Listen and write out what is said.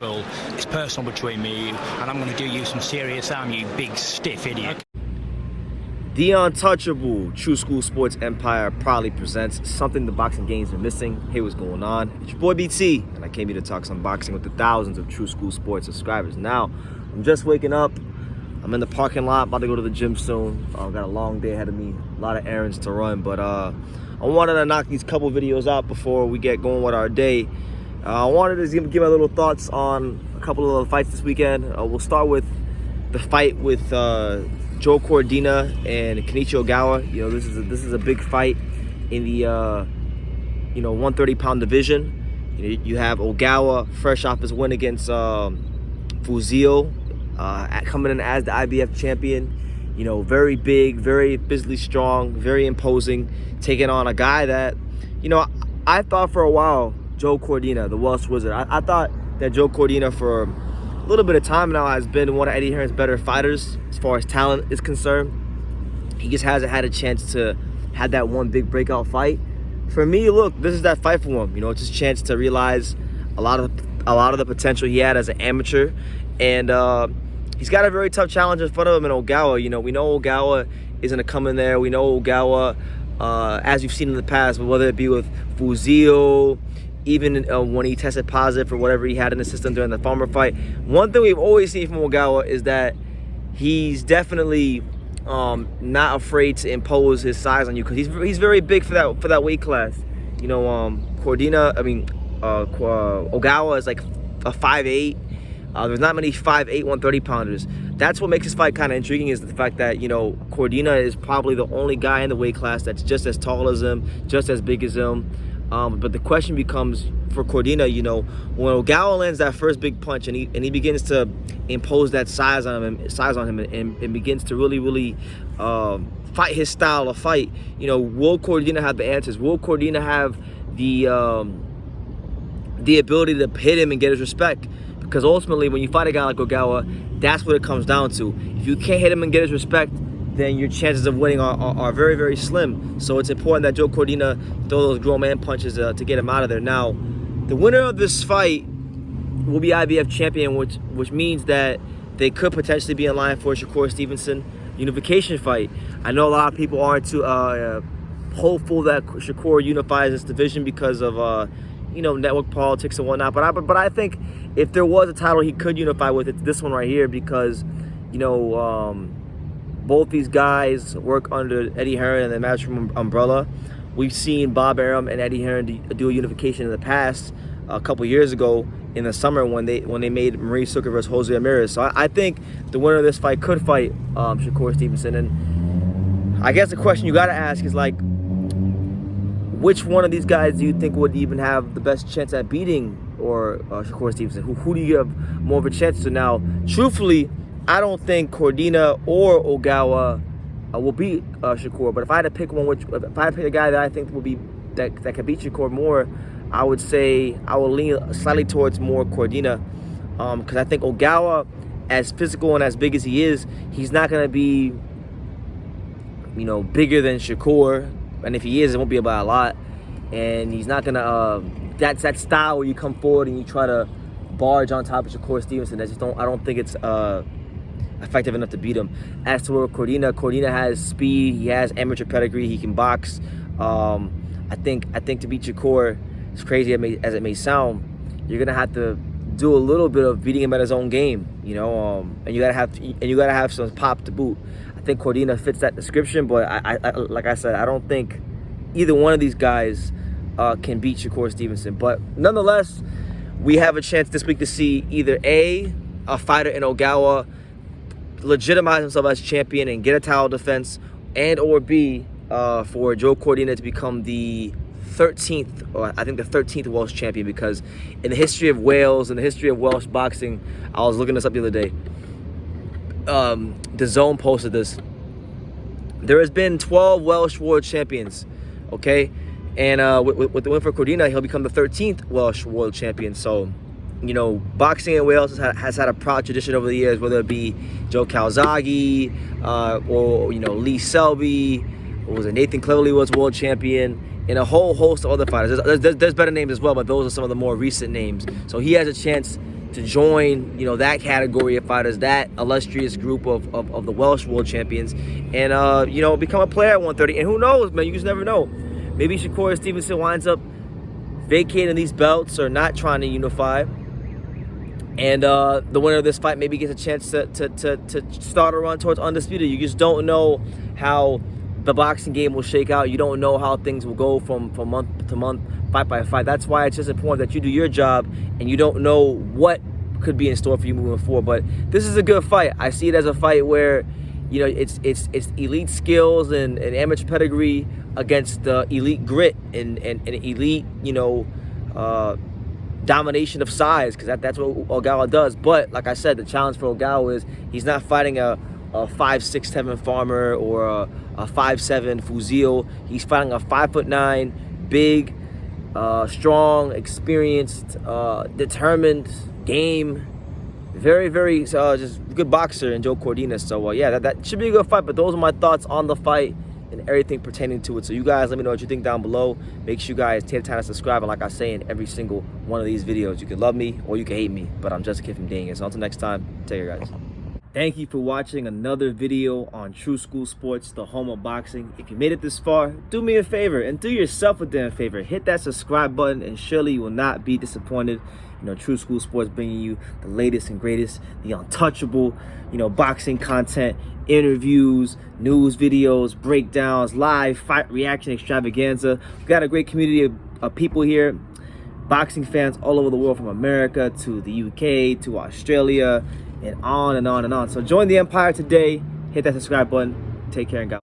Well, it's personal between me and you, and I'm going to do you some serious harm, you big stiff idiot. The Untouchable True School Sports Empire proudly presents something the boxing games are missing. Hey, what's going on? It's your boy BT, and I came here to talk some boxing with the thousands of True School Sports subscribers. Now, I'm just waking up. I'm in the parking lot, about to go to the gym soon. I've got a long day ahead of me, a lot of errands to run, but I wanted to knock these couple videos out before we get going with our day. I wanted to give my little thoughts on a couple of the fights this weekend. We'll start with the fight with Joe Cordina and Kenichi Ogawa. You know, this is a big fight in the 130-pound division. You have Ogawa fresh off his win against Fuzio, coming in as the IBF champion. You know, very big, very physically strong, very imposing, taking on a guy that, you know, I thought for a while, Joe Cordina, the Welsh Wizard. I thought that Joe Cordina for a little bit of time now has been one of Eddie Hearn's better fighters as far as talent is concerned. He just hasn't had a chance to have that one big breakout fight. For me, look, this is that fight for him. You know, it's his chance to realize a lot of the potential he had as an amateur, and he's got a very tough challenge in front of him in Ogawa. You know, we know Ogawa is going to come in there. We know Ogawa, as you've seen in the past, whether it be with Fuzio, even when he tested positive for whatever he had in the system during the Farmer fight. One thing we've always seen from Ogawa is that he's definitely not afraid to impose his size on you, because he's very big for that weight class. You know, Ogawa is like a 5'8". There's not many 5'8", 130 pounders. That's what makes this fight kind of intriguing, is the fact that, you know, Cordina is probably the only guy in the weight class that's just as tall as him, just as big as him. But the question becomes for Cordina, you know, when Ogawa lands that first big punch and he begins to impose that size on him and begins to really fight his style of fight, you know, will Cordina have the answers? Will Cordina have the ability to hit him and get his respect? Because ultimately, when you fight a guy like Ogawa, that's what it comes down to. If you can't hit him and get his respect, then your chances of winning are very, very slim. So it's important that Joe Cordina throw those grown man punches to get him out of there. Now, the winner of this fight will be IBF champion, which means that they could potentially be in line for a Shakur Stevenson unification fight. I know a lot of people aren't too hopeful that Shakur unifies this division because of network politics and whatnot. But I think if there was a title he could unify with, it's this one right here, because, you know, both these guys work under Eddie Hearn and the Matchroom umbrella. We've seen Bob Arum and Eddie Hearn do a unification in the past, a couple years ago in the summer when they made Marie Sucre versus Jose Ramirez. So I think the winner of this fight could fight Shakur Stevenson. And I guess the question you got to ask is, like, which one of these guys do you think would even have the best chance at beating Shakur Stevenson? Who do you have more of a chance to? Now, truthfully, I don't think Cordina or Ogawa will beat Shakur. But if I had to pick one, if I had to pick a guy that I think will be that can beat Shakur more, I would say I will lean slightly towards more Cordina, because I think Ogawa, as physical and as big as he is, he's not going to be, you know, bigger than Shakur. And if he is, it won't be by a lot. And he's not going to that's that style where you come forward and you try to barge on top of Shakur Stevenson. I don't think it's effective enough to beat him. As to Cordina has speed, he has amateur pedigree, he can box. I think to beat Shakur, as crazy as it may sound, you're gonna have to do a little bit of beating him at his own game, you know, and you gotta have some pop to boot. I think Cordina fits that description, but I like I said, I don't think either one of these guys can beat Shakur Stevenson. But nonetheless, we have a chance this week to see either a fighter in Ogawa legitimize himself as champion and get a title defense, and or B, for Joe Cordina to become the 13th, or I think the 13th Welsh champion, because in the history of Wales, in the history of Welsh boxing, I was looking this up the other day, the Zone posted this, there has been 12 Welsh world champions, okay? And with the win for Cordina, he'll become the 13th Welsh world champion. So, you know, boxing in Wales has had a proud tradition over the years, whether it be Joe Calzaghe, or, you know, Lee Selby, or was it Nathan Cleverly was world champion, and a whole host of other fighters. There's better names as well, but those are some of the more recent names. So he has a chance to join, you know, that category of fighters, that illustrious group of the Welsh world champions, and you know, become a player at 130. And who knows, man? You just never know. Maybe Shakur Stevenson winds up vacating these belts or not trying to unify, and the winner of this fight maybe gets a chance to start a run towards undisputed. You just don't know how the boxing game will shake out. You don't know how things will go from month to month, fight by fight. That's why it's just important that you do your job, and you don't know what could be in store for you moving forward. But this is a good fight. I see it as a fight where, you know, it's elite skills and amateur pedigree against elite grit and elite, you know, domination of size, because that's what Ogawa does. But like I said, the challenge for Ogawa is he's not fighting a 5'6", Farmer or a 5'7" Fuzil. He's fighting a 5'9", big, strong, experienced, determined, game, very, very just good boxer in Joe Cordina. So yeah, that should be a good fight. But those are my thoughts on the fight and everything pertaining to it. So you guys, let me know what you think down below. Make sure you guys take the time to subscribe. And like I say in every single one of these videos, you can love me or you can hate me, but I'm just a kid from Dang. So until next time, take care, guys. Thank you for watching another video on True School Sports, the home of boxing. If you made it this far, do me a favor and do yourself a damn favor. Hit that subscribe button and surely you will not be disappointed. You know, True School Sports bringing you the latest and greatest, the untouchable, you know, boxing content, interviews, news videos, breakdowns, live fight reaction extravaganza. We've got a great community of people here, boxing fans all over the world, from America to the UK to Australia, and on and on and on. So join the empire today. Hit that subscribe button. Take care and God.